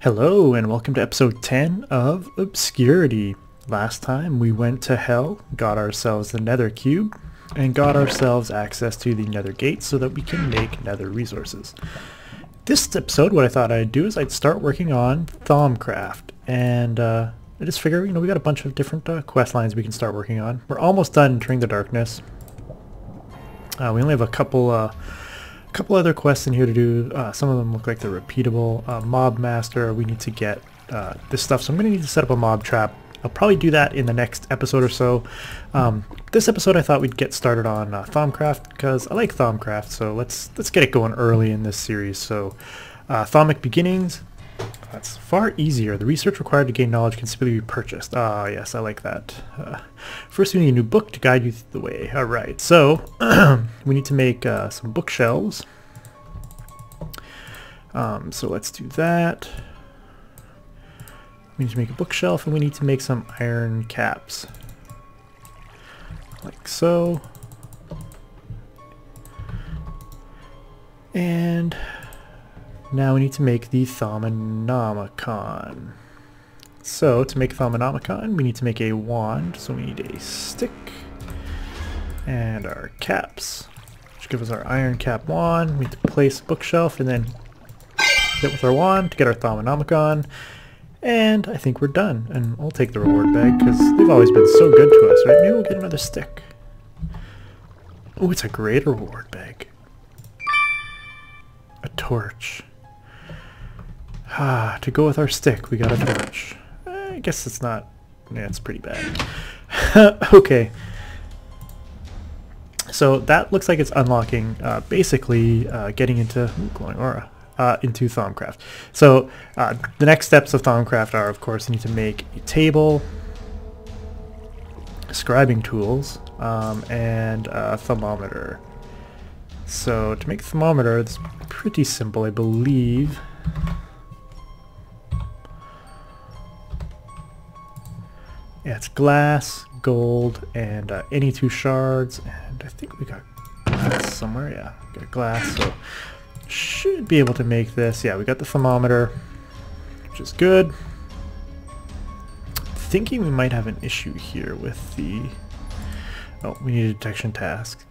Hello and welcome to episode 10 of Obscurity. Last time we went to hell, got ourselves the nether cube, and got ourselves access to the nether gate so that we can make nether resources. This episode, what I thought I'd do is I'd start working on Thaumcraft, and I just figure, we got a bunch of different quest lines we can start working on. We're almost done entering the darkness. We only have a couple other quests in here to do. Some of them look like they're repeatable. Mob Master, we need to get this stuff, so I'm going to need to set up a mob trap. I'll probably do that in the next episode or so. This episode I thought we'd get started on Thaumcraft because I like Thaumcraft, so let's get it going early in this series. So Thaumic Beginnings, that's far easier. The research required to gain knowledge can simply be purchased. Ah, yes, I like that. First we need a new book to guide you through the way. Alright, so we need to make some bookshelves. So let's do that. We need to make a bookshelf and we need to make some iron caps. Like so. And now we need to make the Thaumonomicon. So to make a Thaumonomicon, we need to make a wand. So we need a stick and our caps, which give us our iron cap wand. We need to place a bookshelf and then hit with our wand to get our Thaumonomicon. And I think we're done. And I'll take the reward bag because they've always been so good to us, right? Maybe we'll get another stick. Oh, it's a great reward bag. A torch. To go with our stick, we got a torch. I guess it's not... yeah, it's pretty bad. Okay. So that looks like it's unlocking, basically getting into... ooh, glowing aura. Into Thaumcraft. So the next steps of Thaumcraft are, of course, you need to make a table, scribing tools, and a thermometer. So to make a thermometer, it's pretty simple, I believe. Yeah, it's glass, gold, and any two shards, and I think we got glass somewhere. Yeah, we got glass, so should be able to make this. Yeah, we got the thermometer, which is good. Thinking we might have an issue here with the... oh, we need a detection task.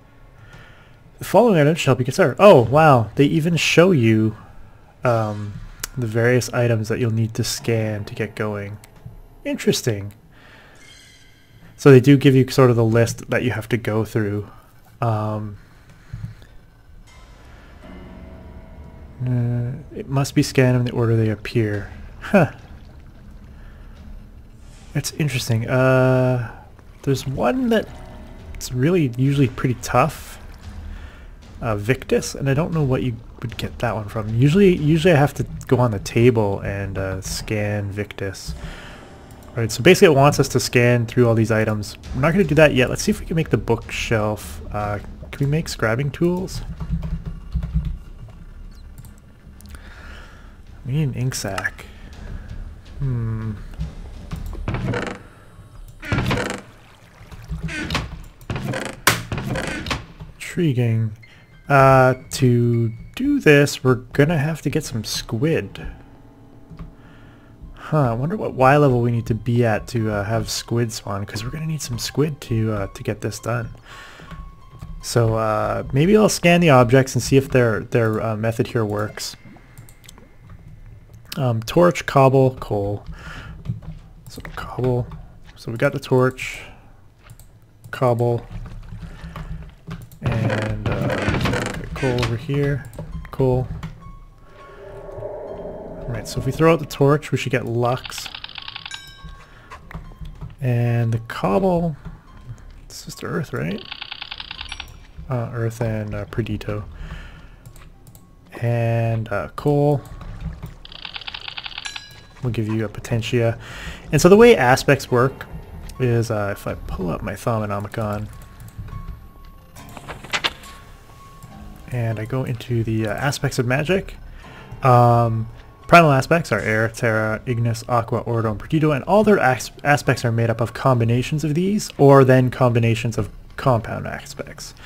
The following items shall be considered. Oh, wow, they even show you the various items that you'll need to scan to get going. Interesting. So they do give you sort of the list that you have to go through. It must be scanned in the order they appear. Huh. That's interesting. There's one that's really usually pretty tough. Victus, and I don't know what you would get that one from. Usually I have to go on the table and scan Victus. Alright, so basically it wants us to scan through all these items. We're not going to do that yet. Let's see if we can make the bookshelf. Can we make scribing tools? We need an ink sac. Intriguing. To do this, we're gonna have to get some squid. I wonder what Y level we need to be at to have squid spawn, because we're gonna need some squid to get this done. So maybe I'll scan the objects and see if their method here works. Torch, cobble, coal. So cobble. So we got the torch, cobble, and coal over here. Coal. Alright, so if we throw out the torch, we should get Lux. And the cobble, it's just earth, right? Earth and Perdito. And coal will give you a Potentia. And so the way aspects work is if I pull up my Thaumonomicon and I go into the aspects of magic, primal aspects are air, terra, ignis, aqua, ordo, and perdito, and all their aspects are made up of combinations of these, or then combinations of compound aspects.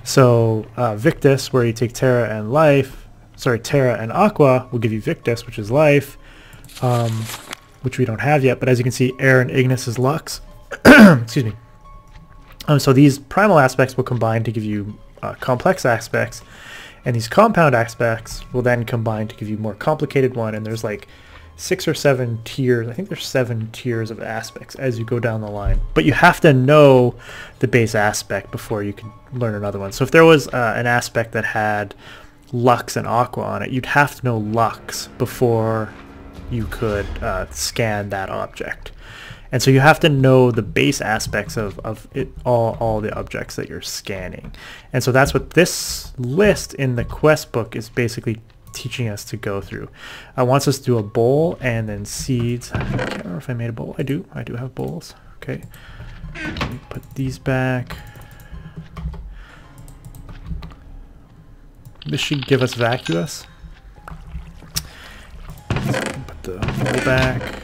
So Victus, where you take terra and life, sorry, Terra and Aqua will give you Victus, which is life, which we don't have yet. But as you can see, Air and Ignis is Lux. Excuse me. So these primal aspects will combine to give you complex aspects, and these compound aspects will then combine to give you more complicated one. And there's like 6 or 7 tiers. I think there's 7 tiers of aspects as you go down the line. But you have to know the base aspect before you can learn another one. So if there was an aspect that had Lux and Aqua on it, you'd have to know Lux before you could scan that object. And so you have to know the base aspects of it, all the objects that you're scanning. And so that's what this list in the quest book is basically teaching us to go through. It wants us to do a bowl and then seeds. I can't remember if I made a bowl. I do have bowls. Okay. Let me put these back. This should give us vacuous. Put the bowl back.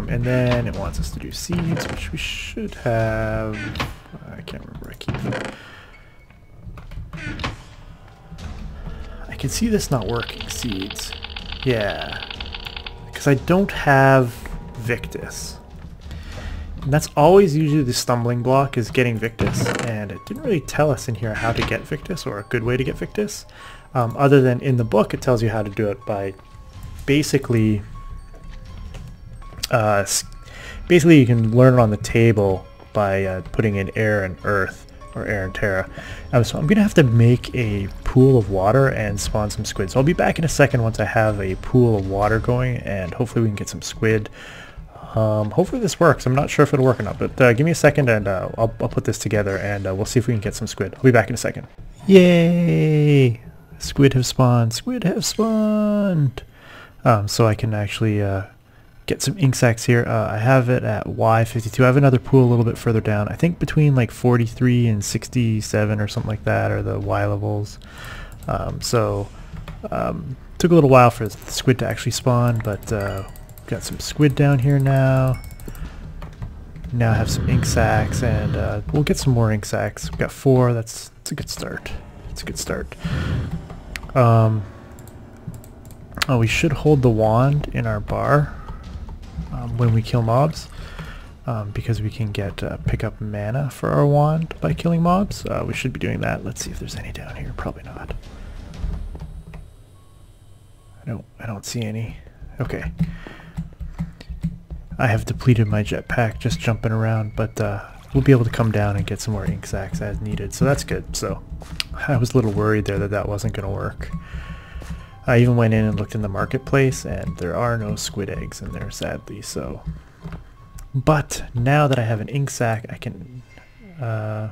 And then it wants us to do seeds, which we should have. I can't remember. I keep them. I can see this not working. Seeds. Yeah. Because I don't have Victus. And that's always usually the stumbling block, is getting Victus. And it didn't really tell us in here how to get Victus, or a good way to get Victus. Other than in the book, it tells you how to do it by basically... basically you can learn it on the table by putting in air and earth, or air and terra. So I'm gonna have to make a pool of water and spawn some squid. So I'll be back in a second once I have a pool of water going, and hopefully we can get some squid. Hopefully this works. I'm not sure if it'll work or not, but give me a second and I'll put this together, and we'll see if we can get some squid. I'll be back in a second. Yay! Squid have spawned! Squid have spawned! So I can actually get some ink sacs here. I have it at Y52. I have another pool a little bit further down. I think between like 43 and 67 or something like that are the Y levels. Took a little while for the squid to actually spawn, but got some squid down here now. Now I have some ink sacs, and we'll get some more ink sacs. We've got 4. That's a good start. It's a good start. Oh, we should hold the wand in our bar when we kill mobs, because we can get pick up mana for our wand by killing mobs. We should be doing that. Let's see if there's any down here. Probably not. I don't see any. Okay. I have depleted my jetpack just jumping around, but we'll be able to come down and get some more ink sacs as needed, so that's good. So I was a little worried there that wasn't going to work. I even went in and looked in the marketplace, and there are no squid eggs in there, sadly. So, but now that I have an ink sac, I can. I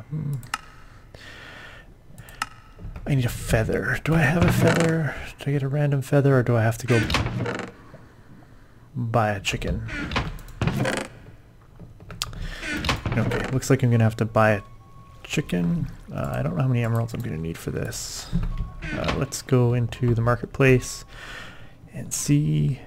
need a feather. Do I have a feather? Do I get a random feather, or do I have to go buy a chicken? Okay, looks like I'm gonna have to buy a chicken. I don't know how many emeralds I'm gonna need for this. Let's go into the marketplace and see.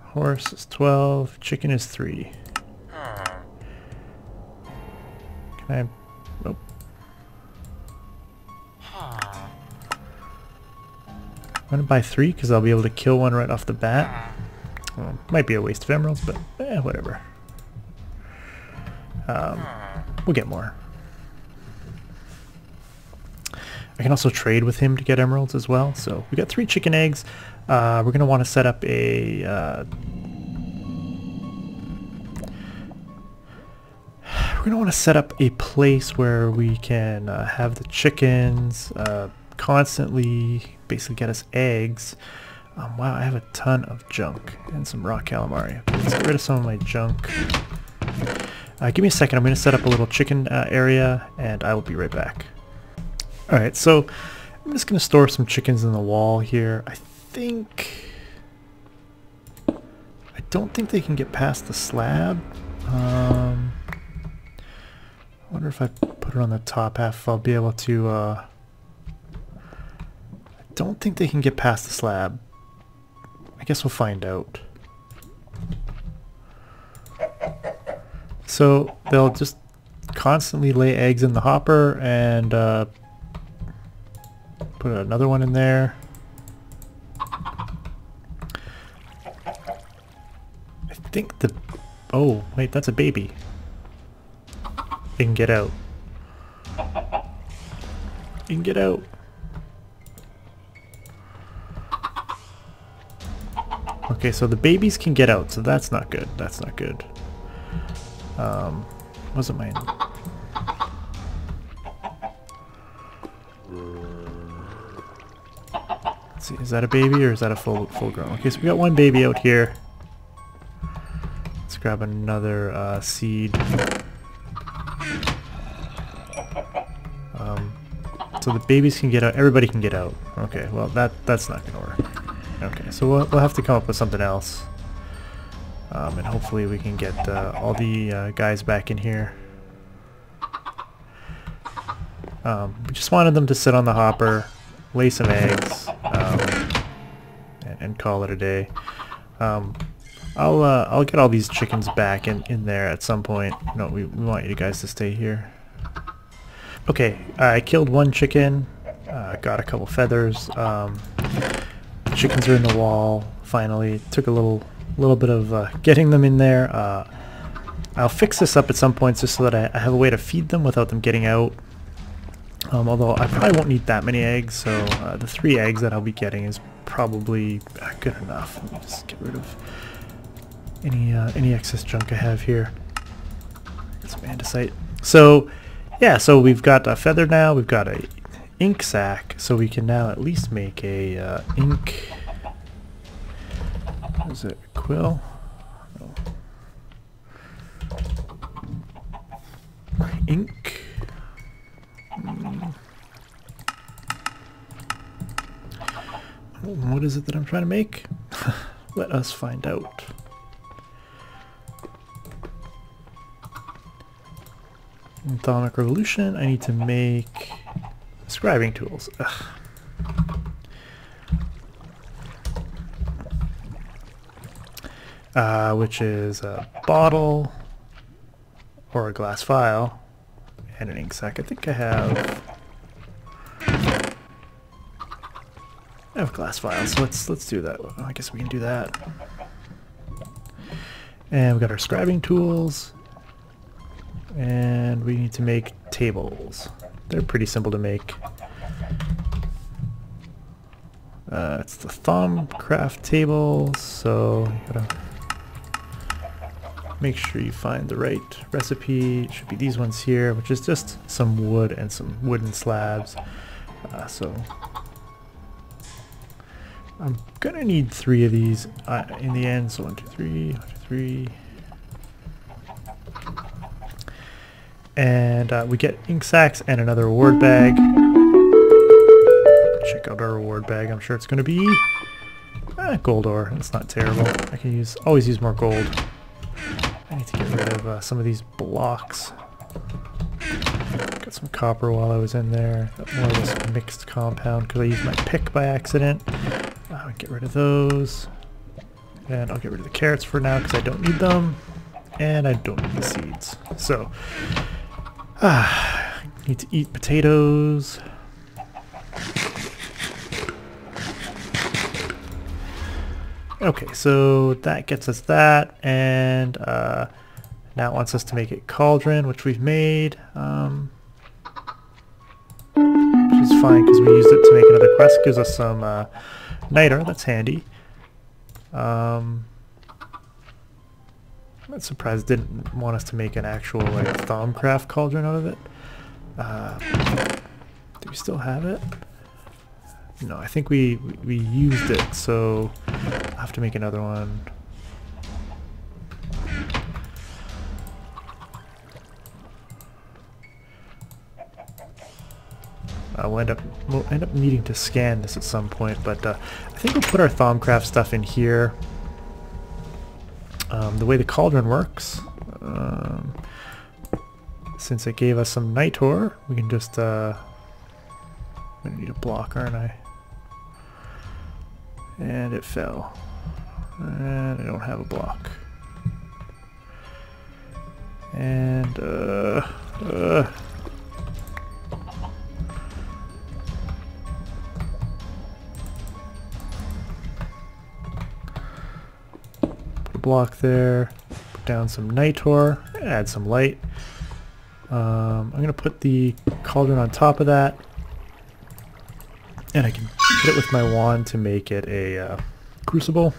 Horse is 12, chicken is 3. Can I? Oh. I'm gonna buy 3 because I'll be able to kill one right off the bat. Well, might be a waste of emeralds, but whatever. We'll get more. I can also trade with him to get emeralds as well. So we got 3 chicken eggs. We're going to want to set up a... we're going to want to set up a place where we can have the chickens constantly basically get us eggs. Wow, I have a ton of junk and some raw calamari. Let's get rid of some of my junk. Give me a second. I'm going to set up a little chicken area, and I will be right back. Alright, so I'm just going to store some chickens in the wall here. I don't think they can get past the slab. I wonder if I put it on the top half, if I'll be able to... I don't think they can get past the slab. I guess we'll find out. So they'll just constantly lay eggs in the hopper and put another one in there. I think the... Oh, wait, that's a baby. It can get out. You can get out. Okay, so the babies can get out, so that's not good. That's not good. Wasn't mine. Let's see, is that a baby or is that a full grown? Okay, so we got one baby out here. Let's grab another seed. So the babies can get out, everybody can get out. Okay, well that's not gonna work. Okay, so we'll have to come up with something else. And hopefully we can get all the guys back in here. We just wanted them to sit on the hopper, lay some eggs, and call it a day. I'll get all these chickens back in there at some point. No, we want you guys to stay here. Okay, I killed one chicken, got a couple feathers. The chickens are in the wall. Finally, it took a little bit of getting them in there. I'll fix this up at some point just so that I have a way to feed them without them getting out. Although I probably won't need that many eggs, so the 3 eggs that I'll be getting is probably good enough. Let me just get rid of any excess junk I have here. Get some andesite. So yeah, so we've got a feather now. We've got a ink sac, so we can now at least make a ink. Is it a quill? No. Ink. What is it that I'm trying to make? Let us find out. In Atomic Revolution, I need to make scribing tools. Which is a bottle or a glass vial and an ink sac. I think I have glass vials, so let's do that. I guess we can do that. And we got our scribing tools, and we need to make tables. They're pretty simple to make. It's the Thaumcraft table, so you gotta make sure you find the right recipe. It should be these ones here, which is just some wood and some wooden slabs. So I'm gonna need 3 of these in the end. So 1, 2, 3, 1, 2, 3. And we get ink sacs and another reward bag. Check out our reward bag. I'm sure it's going to be gold ore. It's not terrible. I can always use more gold. I need to get rid of some of these blocks. Got some copper while I was in there. Got more of this mixed compound because I used my pick by accident. Get rid of those. And I'll get rid of the carrots for now because I don't need them. And I don't need the seeds. So, need to eat potatoes. Okay, so that gets us that, and now it wants us to make a cauldron, which we've made, which is fine because we used it to make another quest. Gives us some niter, that's handy. I'm surprised it didn't want us to make an actual like Thaumcraft cauldron out of it. Do we still have it? No, I think we used it, so I'll have to make another one. We'll end up needing to scan this at some point, but I think we'll put our Thaumcraft stuff in here. The way the cauldron works, since it gave us some nitor, we can just I'm gonna need a block, aren't I? And it fell. And I don't have a block. And put a block there, put down some nitor, add some light. I'm going to put the cauldron on top of that, and I can hit it with my wand to make it a crucible.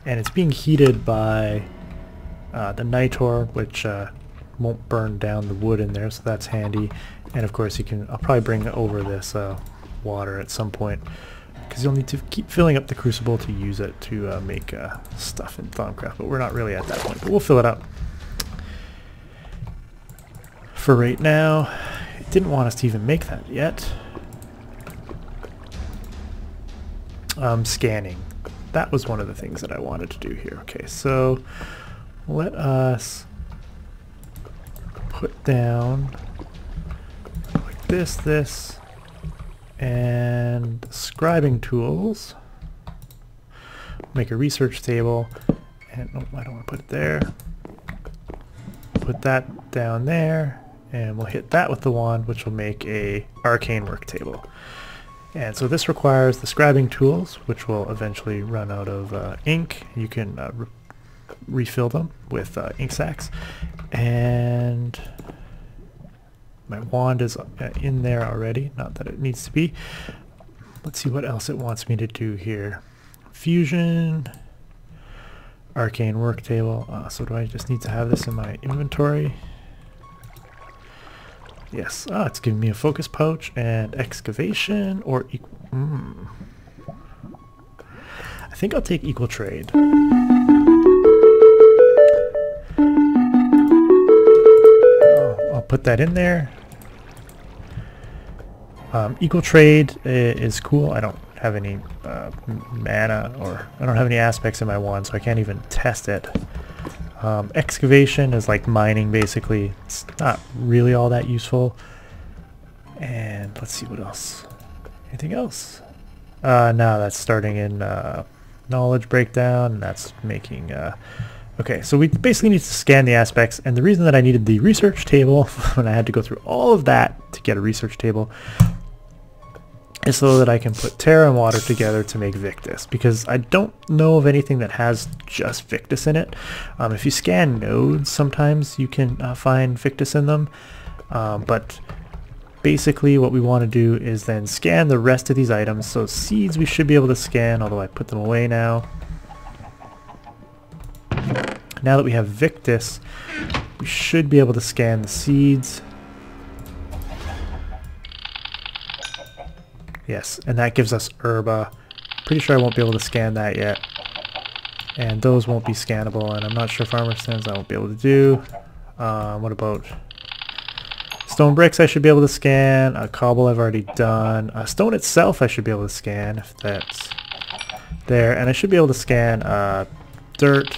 And it's being heated by the nitor, which won't burn down the wood in there, so that's handy. And of course I'll probably bring over this water at some point, because you'll need to keep filling up the crucible to use it to make stuff in Thaumcraft, but we're not really at that point, but we'll fill it up. For right now, it didn't want us to even make that yet. Scanning. That was one of the things that I wanted to do here. Okay, so let us put down like this, and scribing tools. Make a research table, and oh, I don't want to put it there. Put that down there, and we'll hit that with the wand, which will make a arcane work table. And so this requires the scribing tools, which will eventually run out of ink. You can refill them with ink sacs. And my wand is in there already, not that it needs to be. Let's see what else it wants me to do here. Fusion, arcane work table. So do I just need to have this in my inventory? Yes, it's giving me a focus pouch and excavation or I think I'll take equal trade. I'll put that in there. Equal trade is cool. I don't have any mana, or I don't have any aspects in my wand, so I can't even test it. Excavation is like mining, basically. It's not really all that useful. And let's see what else. Anything else? No, that's starting in knowledge breakdown, and that's making... okay, so we basically need to scan the aspects, and the reason that I needed the research table, when I had to go through all of that to get a research table, is so that I can put terra and water together to make Victus, because I don't know of anything that has just Victus in it. If you scan nodes, sometimes you can find Victus in them, but basically what we want to do is then scan the rest of these items. So seeds we should be able to scan, although I put them away now. Now that we have Victus, we should be able to scan the seeds. Yes, and that gives us herba. Pretty sure I won't be able to scan that yet. And those won't be scannable, and I'm not sure farmer stands I won't be able to do. What about stone bricks? I should be able to scan. Cobble I've already done. Stone itself I should be able to scan, if that's there. And I should be able to scan dirt.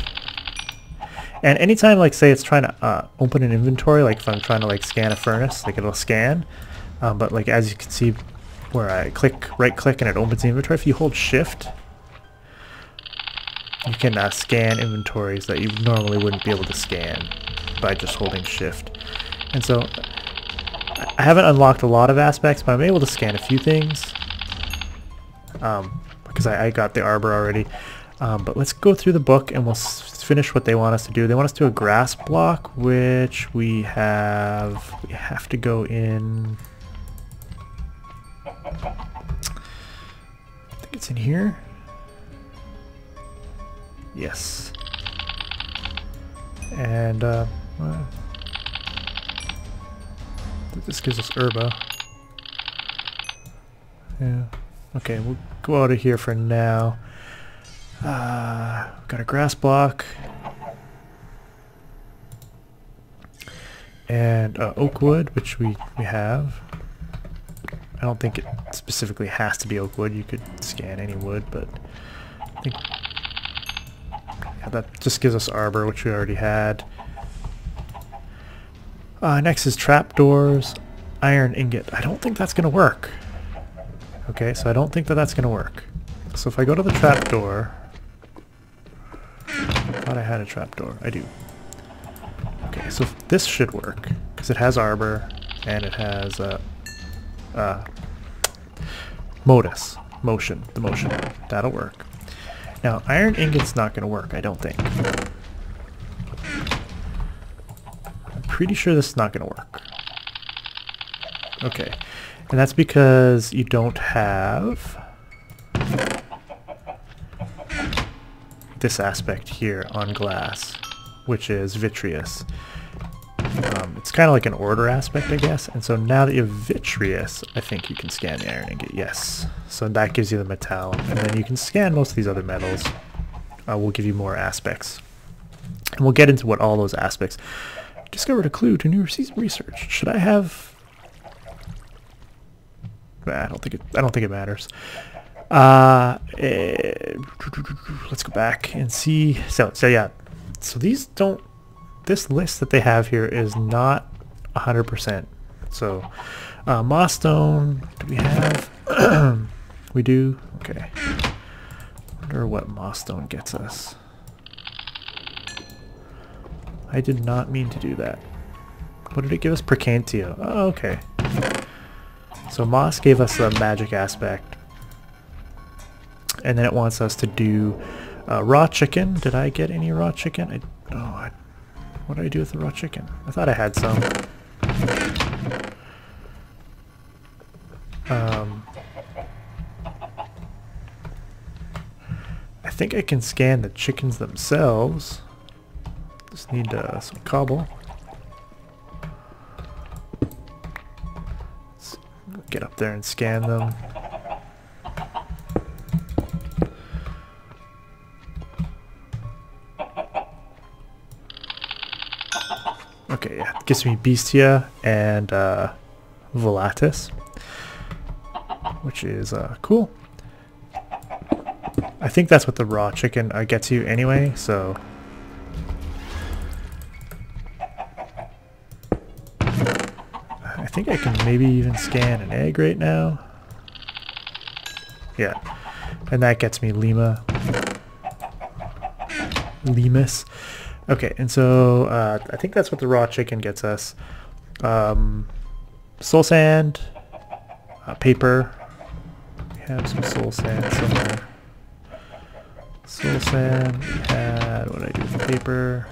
And anytime, like, say it's trying to open an inventory, like if I'm trying to like scan a furnace, like it'll scan. But like as you can see, where I right click and it opens the inventory, if you hold shift, you can scan inventories that you normally wouldn't be able to scan by just holding shift. And so I haven't unlocked a lot of aspects, but I'm able to scan a few things because I got the arbor already. But let's go through the book and we'll finish what they want us to do. They want us to do a grass block, which we have to go in. I think it's in here. Yes. And this gives us herba. Yeah. Okay, we'll go out of here for now. Got a grass block. And oak wood, which we have. I don't think it specifically has to be oak wood. You could scan any wood, but I think that just gives us arbor, which we already had. Next is trapdoors, iron ingot. I don't think that's going to work. Okay, so I don't think that that's going to work. So if I go to the trapdoor, I thought I had a trapdoor. I do. Okay, so this should work because it has arbor and it has motion. That'll work. Now iron ingot's not going to work, I don't think. I'm pretty sure this is not going to work. Okay, and that's because you don't have this aspect here on glass, which is vitreous. It's kind of like an order aspect, I guess. And so now that you have vitreous, I think you can scan the iron ingot. Yes. So that gives you the metal, and then you can scan most of these other metals. Will give you more aspects, and we'll get into what all those aspects. Discovered a clue to new research. Should I have? I don't think it matters. Let's go back and see. So yeah. So these don't. This list that they have here is not 100%. So, moss stone, do we have? We do? Okay. Wonder what moss stone gets us. I did not mean to do that. What did it give us? Percantio. Oh, okay. So moss gave us a magic aspect. And then it wants us to do raw chicken. Did I get any raw chicken? What did I do with the raw chicken? I thought I had some. I think I can scan the chickens themselves. Just need some cobble. Let's get up there and scan them. Okay, yeah, it gives me Bestia and Volatus, which is cool. I think that's what the raw chicken gets you anyway, so... I think I can maybe even scan an egg right now. Yeah, and that gets me Lemus. Okay, and so I think that's what the raw chicken gets us. Soul sand, paper. We have some soul sand somewhere. Soul sand. We had, what did I do with the paper?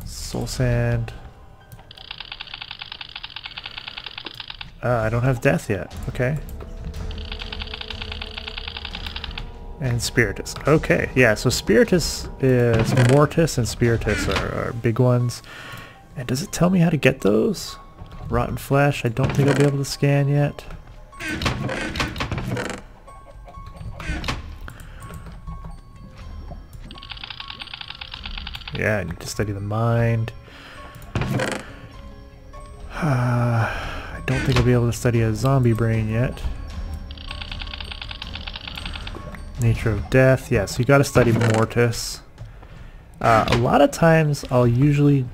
Soul sand. I don't have death yet. Okay. And Spiritus. Okay, yeah, so Spiritus is... Mortis and Spiritus are big ones. And does it tell me how to get those? Rotten Flesh, I don't think I'll be able to scan yet. Yeah, I need to study the mind. I don't think I'll be able to study a zombie brain yet. Nature of death. Yeah, so you got to study Mortis. A lot of times I'll usually...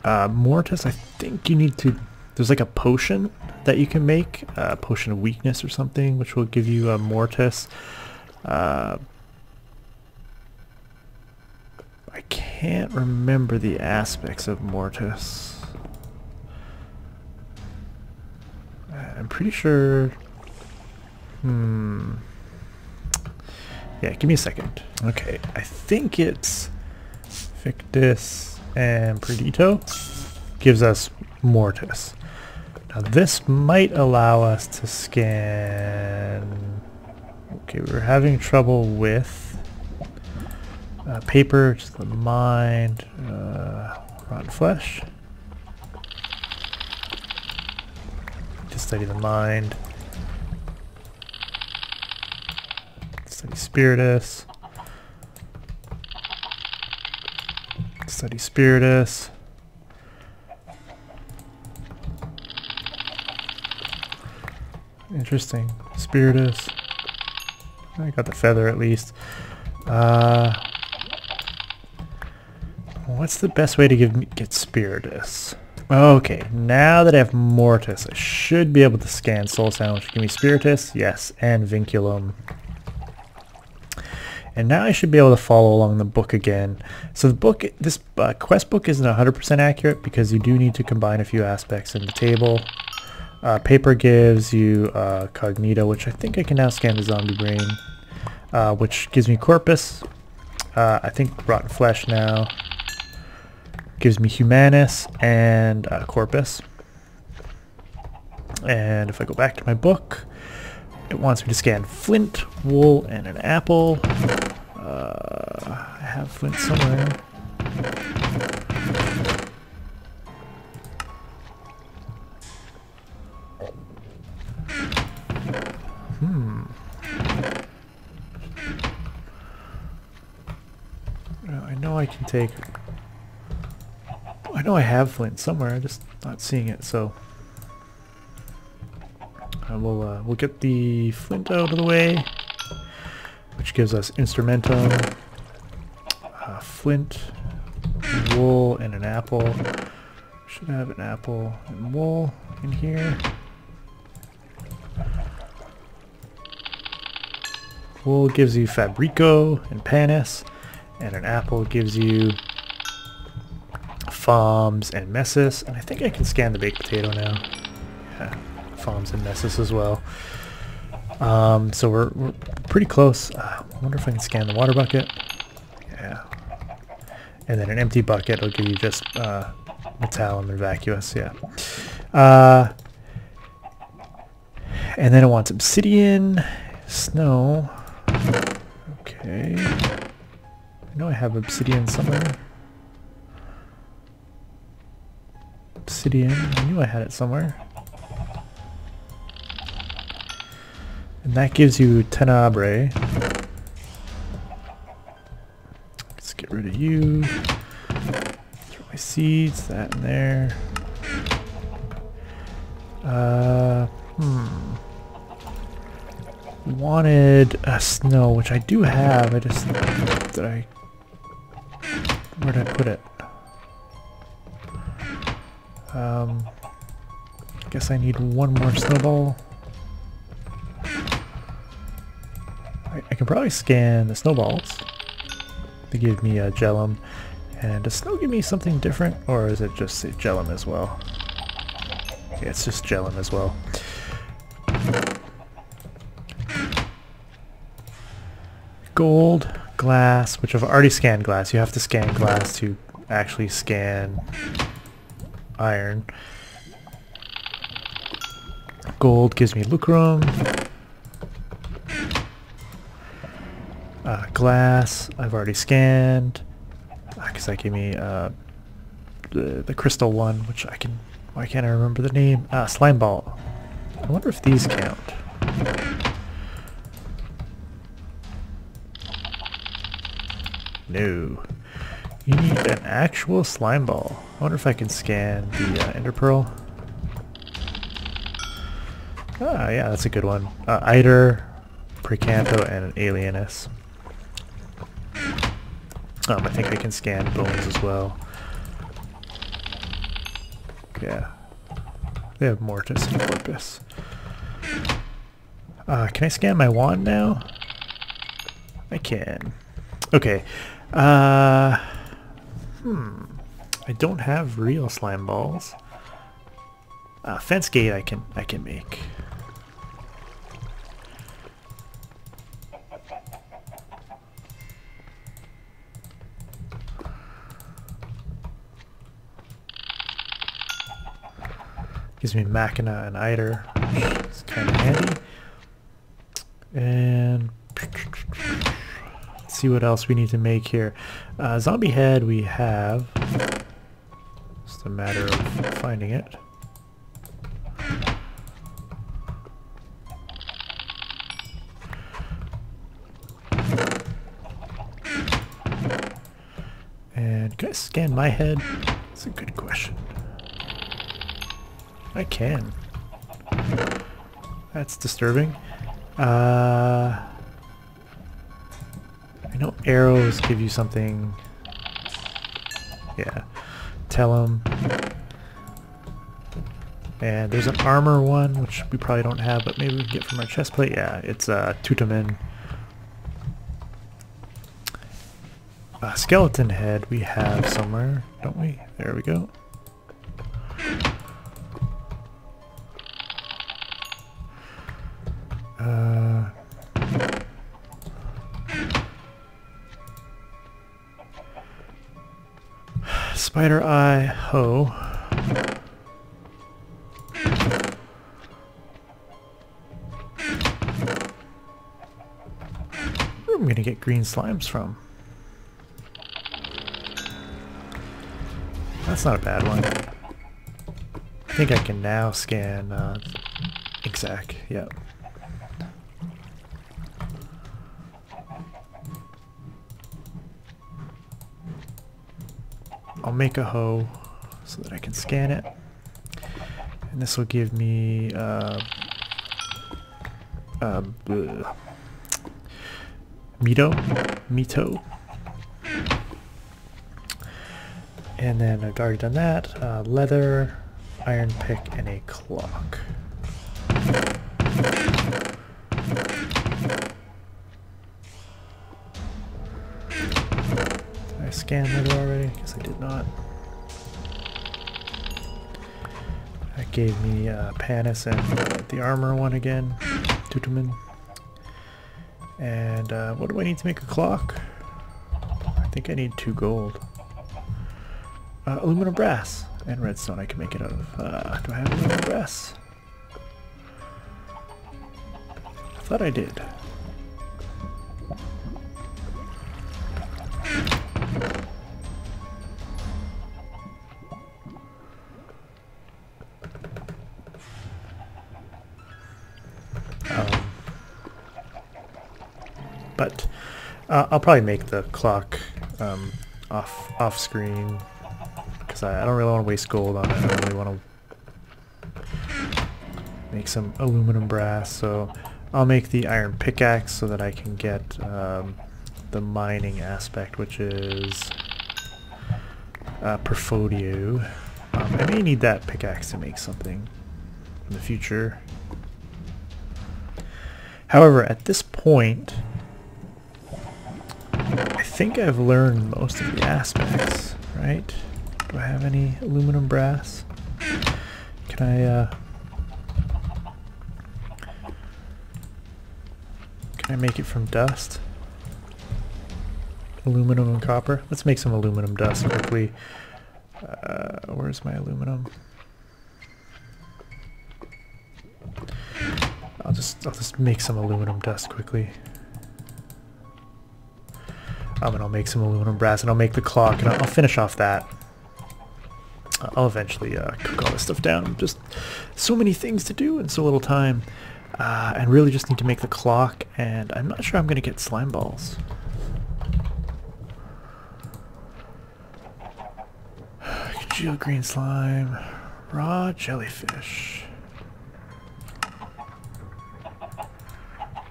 Mortis, I think you need to... There's like a potion that you can make. A potion of weakness or something, which will give you a Mortis. I can't remember the aspects of Mortis. I'm pretty sure... Yeah, give me a second. Okay, I think it's Victus and Perdito gives us Mortis. Now this might allow us to scan... Okay, we're having trouble with paper, just the mind, rotten flesh. To study the mind. Study Spiritus. Study Spiritus. Interesting. Spiritus. I got the feather at least. What's the best way to get Spiritus? Okay, now that I have Mortis, I should be able to scan Soul Sand, which give me Spiritus, yes, and Vinculum. And now I should be able to follow along the book again. So the book, this quest book isn't 100% accurate because you do need to combine a few aspects in the table. Paper gives you cognito, which I think I can now scan the zombie brain, which gives me corpus. I think rotten flesh now gives me humanus and corpus. And if I go back to my book, it wants me to scan flint, wool, and an apple. I have flint somewhere. I know I can take... I know I have flint somewhere, I'm just not seeing it, so... we'll get the flint out of the way, which gives us instrumentum, flint, wool, and an apple. Should have an apple and wool in here. Wool gives you fabrico and panis, and an apple gives you foams and messis, and I think I can scan the baked potato now. Yeah. Foams and messes as well. So we're pretty close. I wonder if I can scan the water bucket. Yeah. And then an empty bucket will give you just metallum and vacuous. Yeah. And then it wants obsidian, snow. Okay. I know I have obsidian somewhere. Obsidian. I knew I had it somewhere. And that gives you tenebrae. Let's get rid of you. Throw my seeds, that in there. Wanted a snow, which I do have. I just where'd I put it? Guess I need one more snowball. I can probably scan the snowballs. They give me a gellum. And does snow give me something different? Or is it just gellum as well? Yeah, it's just gellum as well. Gold, glass, which I've already scanned glass. You have to scan glass to actually scan iron. Gold gives me lucrum. Glass, I've already scanned. Because that gave me the crystal one, which I can... Why can't I remember the name? Slime ball. I wonder if these count. No. You need an actual slime ball. I wonder if I can scan the ender pearl. Ah, yeah, that's a good one. Eider, Precanto, and an alienus. I think I can scan bones as well. Yeah. They have mortis and corpus. Can I scan my wand now? I can. Okay. I don't have real slime balls. Fence gate I can make. Gives me Machina and Eider. It's kind of handy. And let's see what else we need to make here. Zombie head we have. It's a matter of finding it. And can I scan my head? That's a good question. I can. That's disturbing. I know arrows give you something. Yeah. Tellum. And there's an armor one, which we probably don't have, but maybe we can get from our chest plate. Yeah, it's Tutamen. skeleton head we have somewhere, don't we? There we go. Spider eye hoe. Where am I gonna get green slimes from? That's not a bad one. I think I can now scan exact. Yep. I'll make a hoe so that I can scan it, and this will give me Mito, and then I've already done that. Leather, iron pick, and a clock. Scan leather already? Guess I did not. That gave me Panis and the armor one again. Tutuman. And what do I need to make a clock? I think I need 2 gold. Aluminum brass and redstone I can make it out of. Do I have aluminum brass? I thought I did. But I'll probably make the clock off screen because I don't really want to waste gold on it. I really want to make some aluminum brass, so I'll make the iron pickaxe so that I can get the mining aspect, which is Perfodio. I may need that pickaxe to make something in the future. However, at this point, I think I've learned most of the aspects, right? Do I have any aluminum brass? Can I make it from dust? Aluminum and copper? Let's make some aluminum dust quickly. Where's my aluminum? I'll just make some aluminum dust quickly. And I'll make some aluminum brass, and I'll make the clock, and I'll finish off that. I'll eventually cook all this stuff down. Just so many things to do in so little time. And really just need to make the clock, and I'm not sure I'm going to get slime balls. Congealed green slime. Raw jellyfish.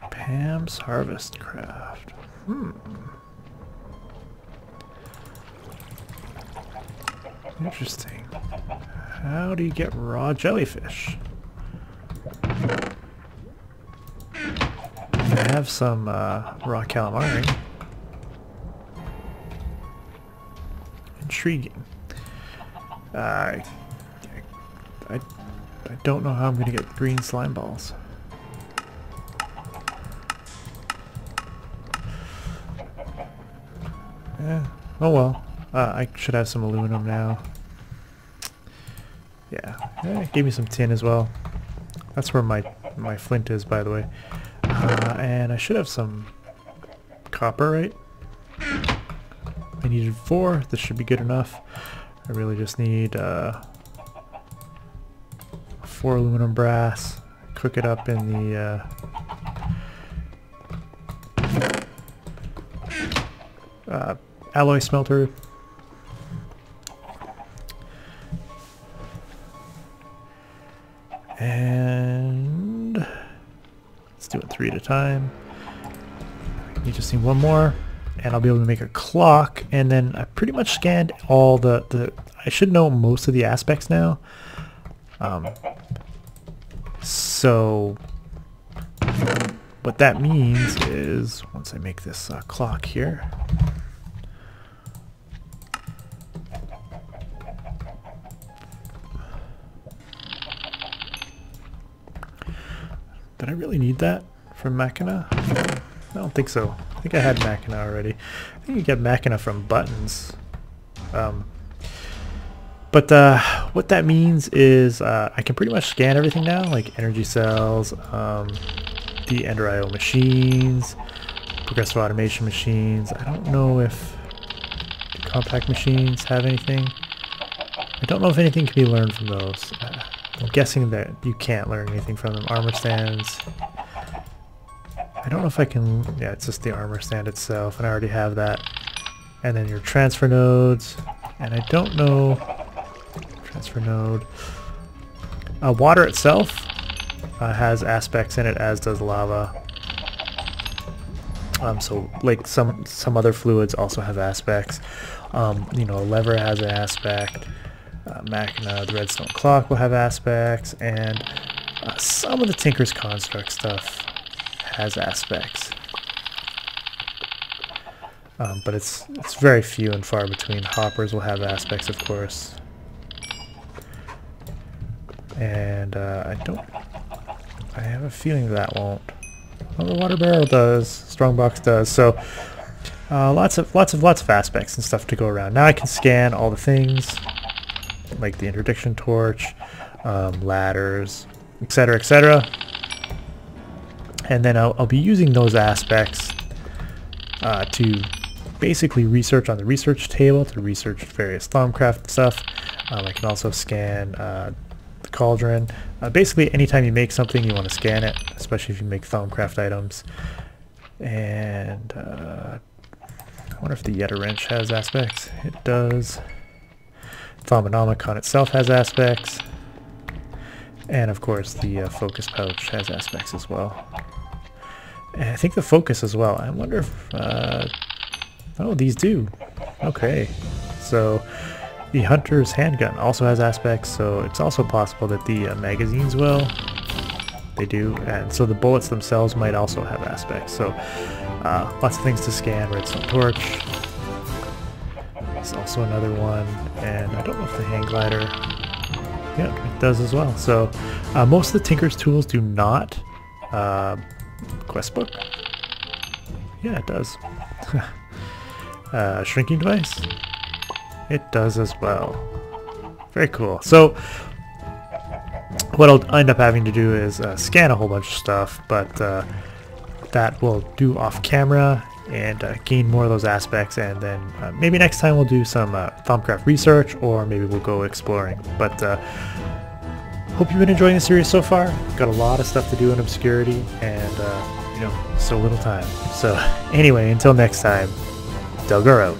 Pam's Harvest Craft. Interesting. How do you get raw jellyfish? I have some raw calamari. Intriguing. I don't know how I'm going to get green slime balls. Yeah. Oh well. I should have some aluminum now. Yeah. It gave me some tin as well. That's where my flint is, by the way. And I should have some copper, right? I needed 4. This should be good enough. I really just need 4 aluminum brass. Cook it up in the alloy smelter. And let's do it 3 at a time. You just need 1 more, and I'll be able to make a clock. And then I pretty much scanned all the I should know most of the aspects now. So what that means is once I make this clock here, Did I really need that from Machina? I don't think so. I think I had Machina already. I think you get Machina from buttons. But what that means is I can pretty much scan everything now, like energy cells, the Ender IO machines, progressive automation machines. I don't know if the compact machines have anything. I don't know if anything can be learned from those. I'm guessing that you can't learn anything from them. Armor stands. I don't know if I can... Yeah, it's just the armor stand itself, and I already have that. And then your transfer nodes. And I don't know... Transfer node. Water itself has aspects in it, as does lava. So like some other fluids also have aspects. You know, a lever has an aspect. Machina, the redstone clock will have aspects, and some of the Tinker's Construct stuff has aspects. But it's very few and far between. Hoppers will have aspects, of course. And I have a feeling that won't. Well, the water barrel does. Strongbox does. So lots of aspects and stuff to go around. Now I can scan all the things, like the interdiction torch, ladders, etc., etc. And then I'll be using those aspects to basically research on the research table, to research various Thaumcraft stuff. I can also scan the cauldron. Basically, anytime you make something, you want to scan it, especially if you make Thaumcraft items. And I wonder if the Yeta wrench has aspects. It does. Thaumonomicon itself has aspects. And of course, the focus pouch has aspects as well. And I think the focus as well. I wonder if... oh, these do. Okay. So the hunter's handgun also has aspects, so it's also possible that the magazines will. They do. And so the bullets themselves might also have aspects. So lots of things to scan. Redstone torch. There's also another one. And I don't know if the hand glider... Yeah, it does as well. So most of the Tinker's tools do not. Quest book? Yeah, it does. Shrinking device? It does as well. Very cool. So what I'll end up having to do is scan a whole bunch of stuff, but that we'll do off camera and gain more of those aspects, and then maybe next time we'll do some Thaumcraft research, or maybe we'll go exploring. But hope you've been enjoying the series so far. Got a lot of stuff to do in Obscurity, and you know, so little time. So anyway, until next time, Delgar out.